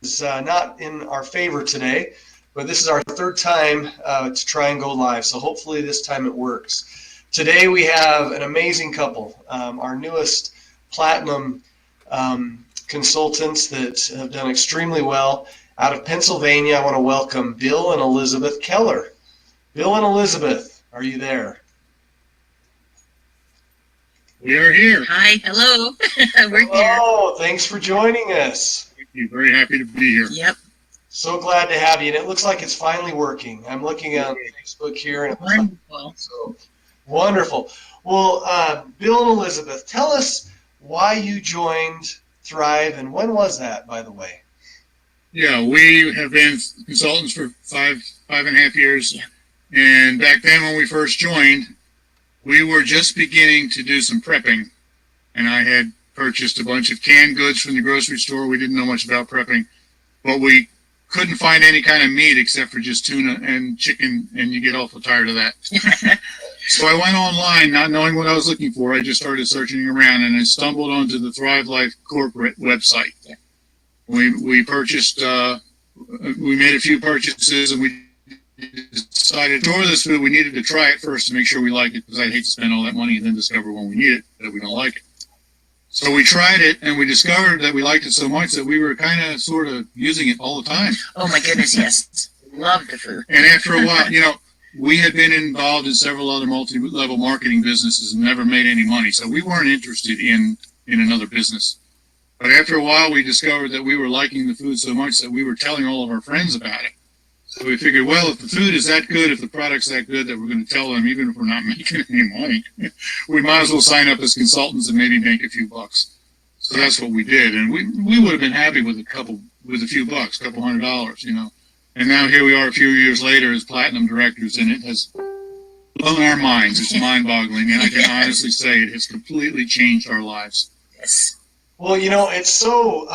is not in our favor today, but this is our third time to try and go live, so hopefully this time it works. Today we have an amazing couple, our newest platinum consultants that have done extremely well. Out of Pennsylvania, I want to welcome Bill and Elizabeth Keller. Bill and Elizabeth, are you there? We are here. Hi, hello. We're here. Oh, thanks for joining us. Thank you. Very happy to be here. Yep. So glad to have you, and it looks like it's finally working. I'm looking on Facebook here, and it looks Wonderful. so wonderful. Well, Bill and Elizabeth, tell us why you joined Thrive, and when was that, by the way? Yeah, we have been consultants for five and a half years. Yeah. And back then when we first joined, we were just beginning to do some prepping. And I had purchased a bunch of canned goods from the grocery store. We didn't know much about prepping, but we couldn't find any kind of meat except for just tuna and chicken, and you get awful tired of that. So I went online, not knowing what I was looking for. I just started searching around, and I stumbled onto the Thrive Life corporate website. Yeah. We purchased, we made a few purchases, and we decided to order this food. We needed to try it first to make sure we liked it, because I'd hate to spend all that money and then discover when we need it that we don't like it. So we tried it, and we discovered that we liked it so much that we were kind of sort of using it all the time. Oh my goodness, yes. Love the food. And after a while, we had been involved in several other multi-level marketing businesses and never made any money. So we weren't interested in another business. But after a while, we discovered that we were liking the food so much that we were telling all of our friends about it. So we figured, well, if the food is that good, if the product's that good, that we're going to tell them, even if we're not making any money, we might as well sign up as consultants and maybe make a few bucks. So that's what we did. And we would have been happy with a few bucks, $200, And now here we are a few years later as platinum directors, and it has blown our minds. It's mind-boggling, and I can honestly say it has completely changed our lives. Yes. Well, it's so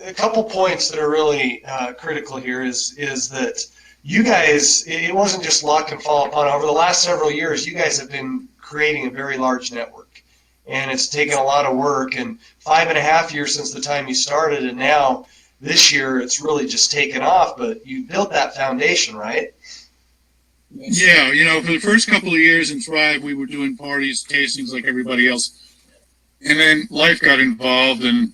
a couple points that are really critical here is that you guys, it wasn't just luck and fall upon. Over the last several years, you guys have been creating a very large network, and it's taken a lot of work. And 5.5 years since the time you started, and now this year it's really just taken off. But you built that foundation, right? Yeah, for the first couple of years in Thrive, we were doing parties, tastings like everybody else. And then life got involved, and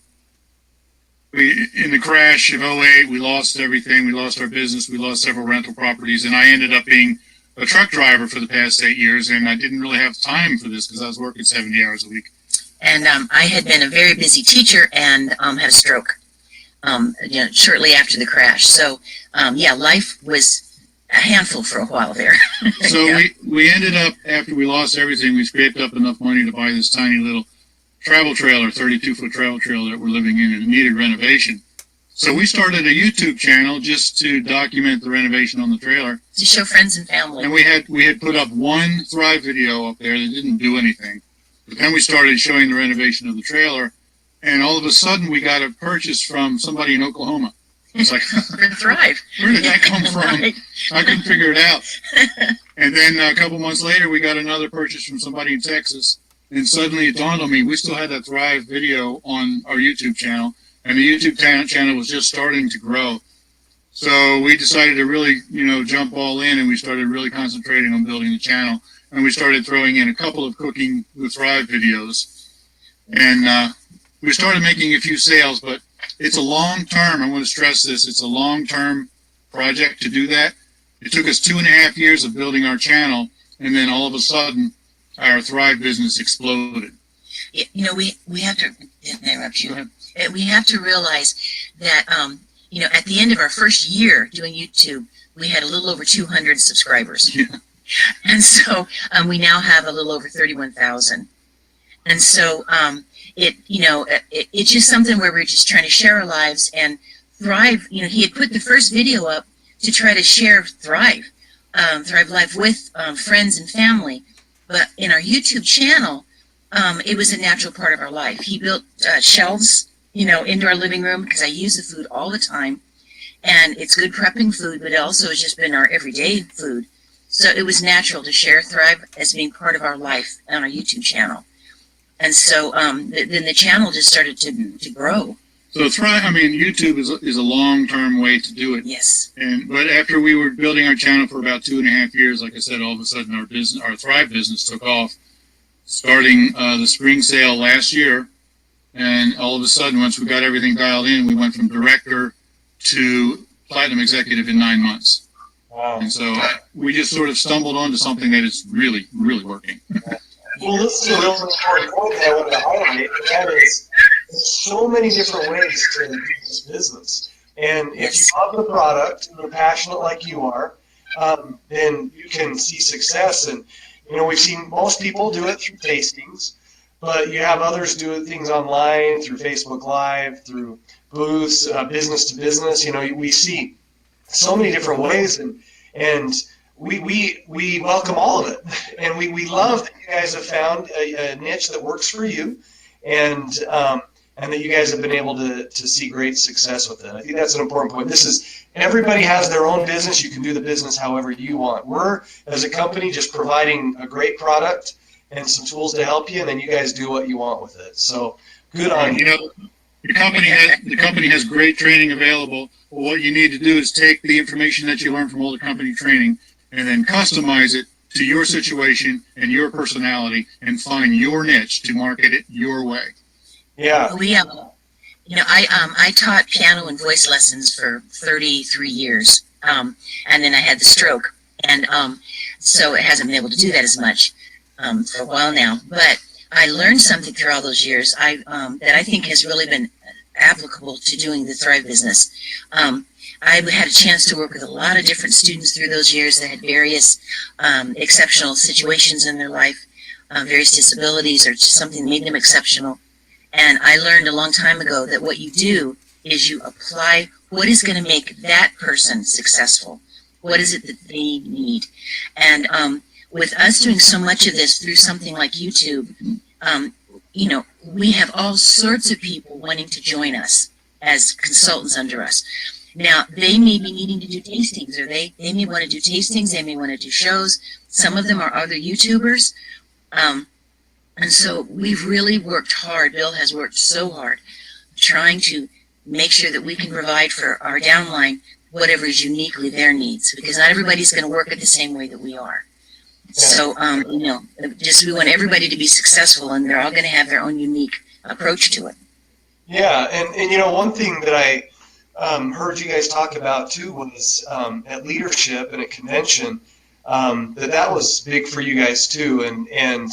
in the crash of '08, we lost everything. We lost our business. We lost several rental properties, and I ended up being a truck driver for the past 8 years, and I didn't really have time for this because I was working 70 hours a week. And I had been a very busy teacher and had a stroke shortly after the crash. So, life was a handful for a while there. So yeah. we ended up, after we lost everything, we scraped up enough money to buy this tiny little travel trailer, 32-foot travel trailer that we're living in, and it needed renovation. So we started a YouTube channel just to document the renovation on the trailer. To show friends and family. And we had put up one Thrive video up there that didn't do anything. But then we started showing the renovation of the trailer, and all of a sudden we got a purchase from somebody in Oklahoma. It's like, for Thrive. Where did that come from? Right. I couldn't figure it out. And then a couple months later, we got another purchase from somebody in Texas. And suddenly it dawned on me, we still had that Thrive video on our YouTube channel, and the YouTube channel was just starting to grow. So we decided to really, jump all in, and we started really concentrating on building the channel. And we started throwing in a couple of Cooking with Thrive videos. And we started making a few sales, but it's a long-term, I want to stress this, it's a long-term project to do that. It took us 2.5 years of building our channel, and then all of a sudden, our Thrive business exploded. We have to interrupt you. We have to realize that, at the end of our first year doing YouTube, we had a little over 200 subscribers. Yeah. And so we now have a little over 31,000. And so it's just something where we're just trying to share our lives. And Thrive, he had put the first video up to try to share Thrive Life with friends and family. But in our YouTube channel, it was a natural part of our life. He built shelves, into our living room because I use the food all the time. And it's good prepping food, but it also has just been our everyday food. So it was natural to share Thrive as being part of our life on our YouTube channel. And so then the channel just started to grow. So YouTube is a long-term way to do it. Yes. But after we were building our channel for about 2.5 years, like I said, all of a sudden our Thrive business took off, starting the spring sale last year. And all of a sudden, once we got everything dialed in, we went from director to platinum executive in 9 months. Wow. And so we just sort of stumbled onto something that is really, really working. Well, this is a real important point that I wanted to highlight, and that is there's so many different ways to do this business. And if you love the product and you're passionate like you are, then you can see success. And, we've seen most people do it through tastings, but you have others do things online, through Facebook Live, through booths, business to business. We see so many different ways, and we welcome all of it, and we love that you guys have found a niche that works for you, and that you guys have been able to see great success with it. I think that's an important point. Everybody has their own business. You can do the business however you want. We're, as a company, just providing a great product and some tools to help you, and then you guys do what you want with it. So good on you. The company has great training available. Well, what you need to do is take the information that you learn from all the company training and then customize it to your situation and your personality and find your niche to market it your way. Yeah. I taught piano and voice lessons for 33 years, and then I had the stroke, and so it hasn't been able to do that as much for a while now. But I learned something through all those years that I think has really been applicable to doing the Thrive business. I had a chance to work with a lot of different students through those years that had various exceptional situations in their life, various disabilities or just something that made them exceptional. And I learned a long time ago that what you do is you apply what is going to make that person successful. What is it that they need? And with us doing so much of this through something like YouTube, we have all sorts of people wanting to join us as consultants under us. Now, they may be needing to do tastings, or they may want to do tastings, they may want to do shows. Some of them are other YouTubers. And so we've really worked hard. Bill has worked so hard trying to make sure that we can provide for our downline whatever is uniquely their needs, because not everybody's going to work it the same way that we are. So, we want everybody to be successful, and they're all going to have their own unique approach to it. Yeah, and one thing that I heard you guys talk about too was at leadership and at convention, that was big for you guys too, and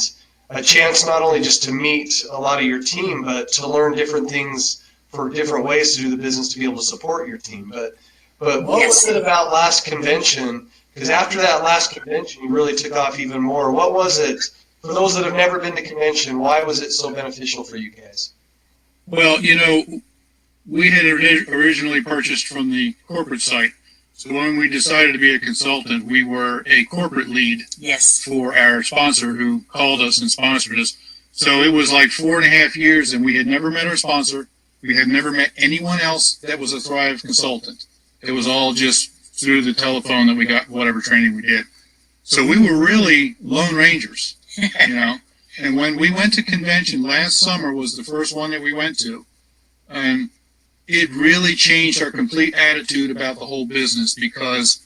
a chance not only just to meet a lot of your team, but to learn different things for different ways to do the business to be able to support your team. But what was it about last convention? Because after that last convention, you really took off even more. What was it, for those that have never been to convention, why was it so beneficial for you guys? Well, we had originally purchased from the corporate site. So when we decided to be a consultant, we were a corporate lead for our sponsor who called us and sponsored us. So it was like 4.5 years, and we had never met our sponsor. We had never met anyone else that was a Thrive consultant. It was all just through the telephone that we got whatever training we did. So we were really lone rangers, And when we went to convention last summer was the first one that we went to, and it really changed our complete attitude about the whole business, because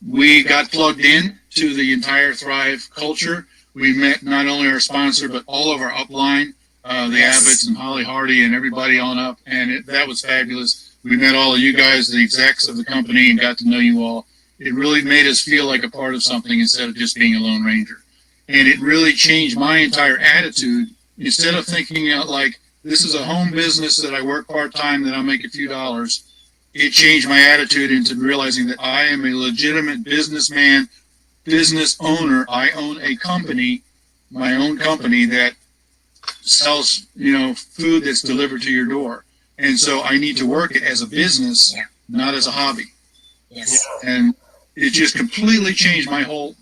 we got plugged in to the entire Thrive culture. We met not only our sponsor, but all of our upline, the Abbotts and Holly Hardy and everybody on up, and that was fabulous. We met all of you guys, the execs of the company, and got to know you all. It really made us feel like a part of something instead of just being a lone ranger. And it really changed my entire attitude. Instead of thinking out like, this is a home business that I work part-time, that I'll make a few dollars, it changed my attitude into realizing that I am a legitimate businessman, business owner. I own a company, my own company, that sells, food that's delivered to your door. And so I need to work it as a business, not as a hobby. Yes. And it just completely changed my whole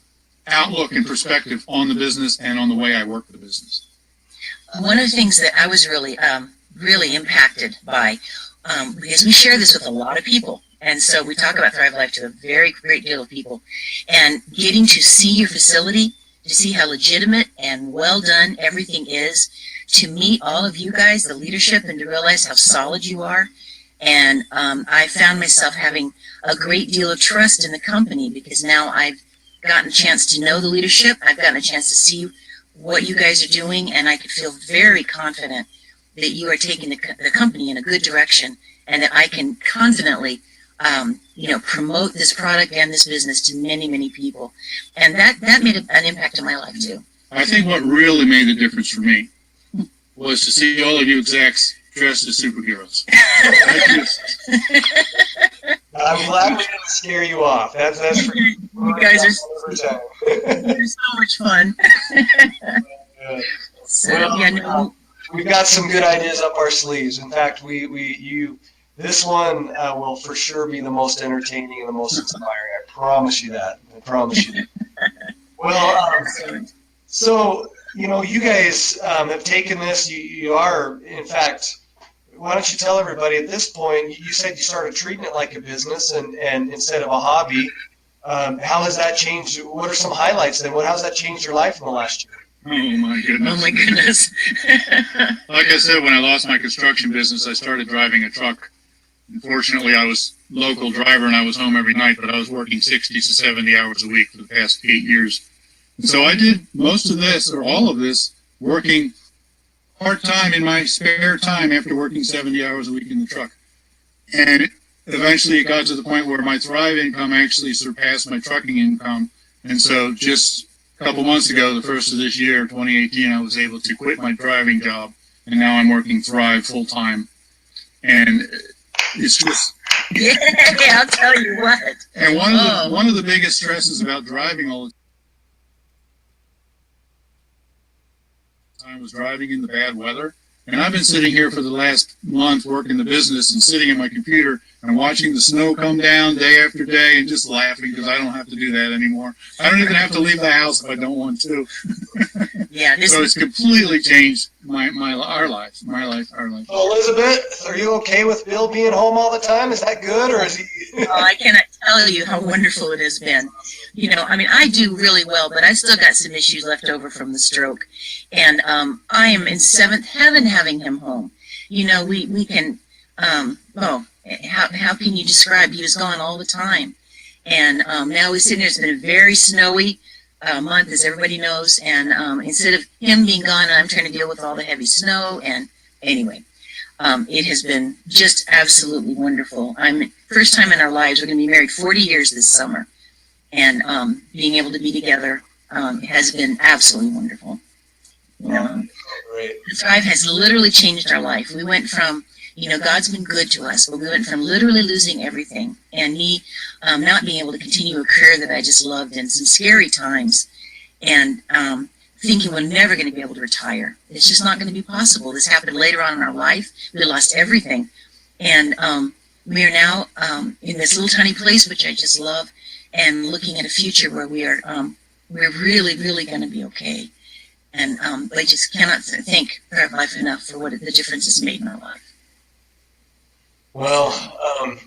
outlook and perspective on the business and on the way I work the business. One of the things that I was really, really impacted by, because we share this with a lot of people, and so we talk about Thrive Life to a very great deal of people, and getting to see your facility, to see how legitimate and well done everything is, to meet all of you guys, the leadership, and to realize how solid you are. And I found myself having a great deal of trust in the company, because now I've gotten a chance to know the leadership. I've gotten a chance to see what you guys are doing, and I could feel very confident that you are taking the company in a good direction, and that I can confidently promote this product and this business to many, many people. And that made an impact in my life too. I think what really made the difference for me was to see all of you execs dressed as superheroes. I'm glad we didn't scare you off. That's for you guys are so much fun. So, well, we've got some good ideas up our sleeves. In fact, this one will for sure be the most entertaining and the most inspiring. I promise you that. I promise you that. Well, so, you guys have taken this. You are, in fact, why don't you tell everybody at this point, you said you started treating it like a business and instead of a hobby. How has that changed? What are some highlights then? How's that changed your life in the last year? Oh my goodness. Oh my goodness. Like I said, when I lost my construction business, I started driving a truck. Unfortunately, I was local driver and I was home every night, but I was working 60 to 70 hours a week for the past 8 years. And so I did most of this, or all of this, working part-time in my spare time after working 70 hours a week in the truck. And eventually it got to the point where my Thrive income actually surpassed my trucking income. And so just a couple months ago, the first of this year, 2018, I was able to quit my driving job, and now I'm working Thrive full-time. And it's just... Yeah, I'll tell you what. And one of the biggest stresses about driving all the time was driving in the bad weather. And I've been sitting here for the last month working the business and sitting at my computer and watching the snow come down day after day and just laughing because I don't have to do that anymore. I don't even have to leave the house if I don't want to. Yeah, so it's completely changed our life. Oh, Elizabeth, are you okay with Bill being home all the time? Is that good, or is he? I cannot tell you how wonderful it has been. I do really well, but I still got some issues left over from the stroke. And I am in seventh heaven having him home. We can, how can you describe? He was gone all the time. And now he's sitting there. It's been a very snowy month, as everybody knows. And instead of him being gone, I'm trying to deal with all the heavy snow. And anyway, it has been just absolutely wonderful. First time in our lives. We're going to be married 40 years this summer. And being able to be together has been absolutely wonderful. Great. Thrive has literally changed our life. We went from, God's been good to us, but we went from literally losing everything and me not being able to continue a career that I just loved in some scary times, and thinking we're never going to be able to retire. It's just not going to be possible. This happened later on in our life. We lost everything. And we are now in this little tiny place, which I just love, and looking at a future where we're really, really going to be okay. And I just cannot thank Thrive Life enough for what the difference it's made in our life. Well,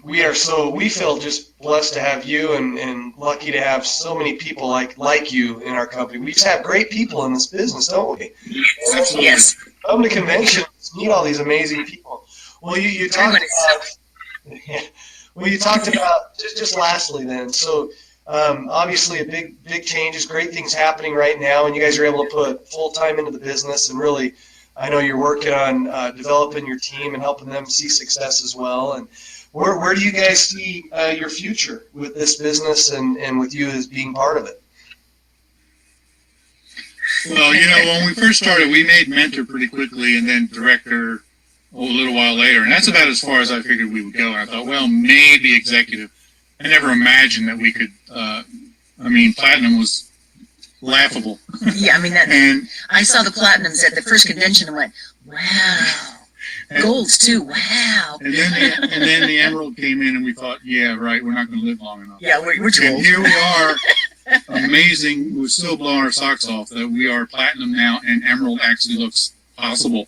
we feel just blessed to have you and lucky to have so many people like you in our company. We just have great people in this business, don't we? Yes. Come to conventions, meet all these amazing people. Well, you talked about just lastly then. So obviously a big changes, great things happening right now, and you guys are able to put full time into the business, and really, I know you're working on developing your team and helping them see success as well. And where do you guys see your future with this business and with you as being part of it? Well, when we first started, we made mentor pretty quickly, and then director a little while later, and that's about as far as I figured we would go. And I thought, well, maybe executive. I never imagined that we could. Platinum was laughable. Yeah, and I saw the platinums at the first convention and went, wow. Golds too, wow. And then the emerald came in, and we thought, yeah, right, we're not going to live long enough. Yeah, we're too old. And here we are, amazing. We're still blowing our socks off that we are platinum now, and emerald actually looks possible.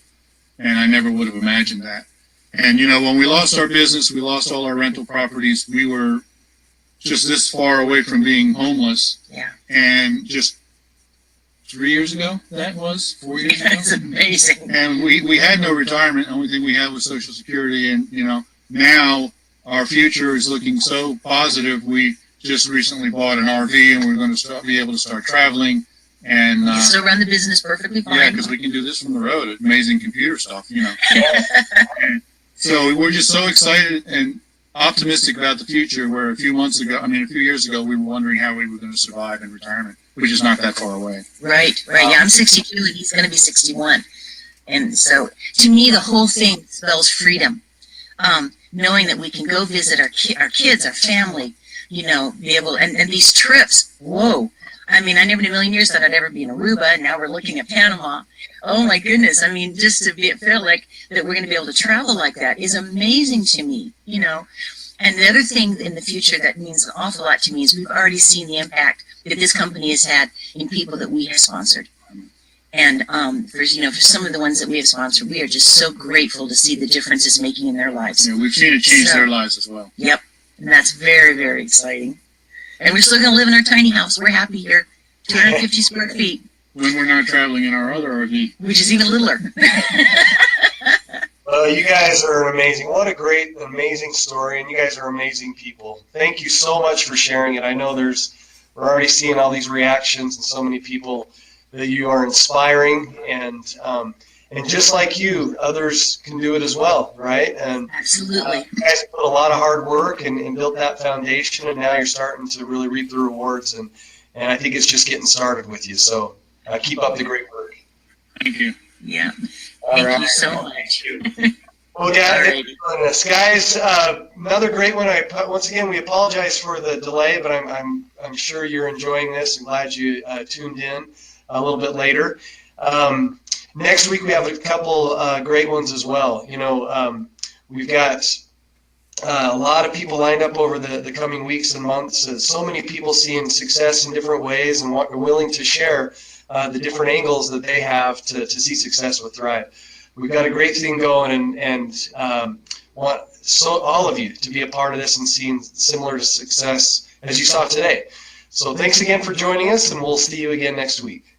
And I never would have imagined that. And when we lost our business, we lost all our rental properties. We were just this far away from being homeless, yeah, and just 3 years ago. That was 4 years ago. That's amazing. And we had no retirement. The only thing we had was Social Security. And, now our future is looking so positive. We just recently bought an RV, and we're going to be able to start traveling. And You still run the business perfectly fine. yeah, because we can do this from the road. Amazing computer stuff, And so we're just so excited and optimistic about the future, where a few years ago, we were wondering how we were going to survive in retirement, which is not that far away. Right. Yeah, I'm 62 and he's going to be 61. And so to me, the whole thing spells freedom. Knowing that we can go visit our kids, our family, be able, and these trips, whoa. I mean, I never in a million years thought I'd ever be in Aruba, and now we're looking at Panama. Oh my goodness. I mean, just to feel like that we're going to be able to travel like that is amazing to me, And the other thing in the future that means an awful lot to me is we've already seen the impact that this company has had in people that we have sponsored. And for some of the ones that we have sponsored, we are just so grateful to see the difference it's making in their lives. Yeah, we've seen it change their lives as well. Yep. And that's very, very exciting. And we're still going to live in our tiny house. We're happy here. 250 square feet. When we're not traveling in our other RV. Which is even littler. Well, you guys are amazing. What a great, amazing story, and you guys are amazing people. Thank you so much for sharing it. I know we're already seeing all these reactions and so many people that you are inspiring, and just like you, others can do it as well, right? And absolutely, you guys put a lot of hard work and built that foundation, and now you're starting to really reap the rewards, and I think it's just getting started with you. So keep up the great work. Thank you. Yeah, thank you so much. Well, guys, another great one. Once again, we apologize for the delay, but I'm sure you're enjoying this and glad you tuned in a little bit later. Next week we have a couple great ones as well. We've got a lot of people lined up over the coming weeks and months. So many people seeing success in different ways and are willing to share the different angles that they have to see success with Thrive. We've got a great thing going, and want all of you to be a part of this and seeing similar success as you saw today. So thanks again for joining us, and we'll see you again next week.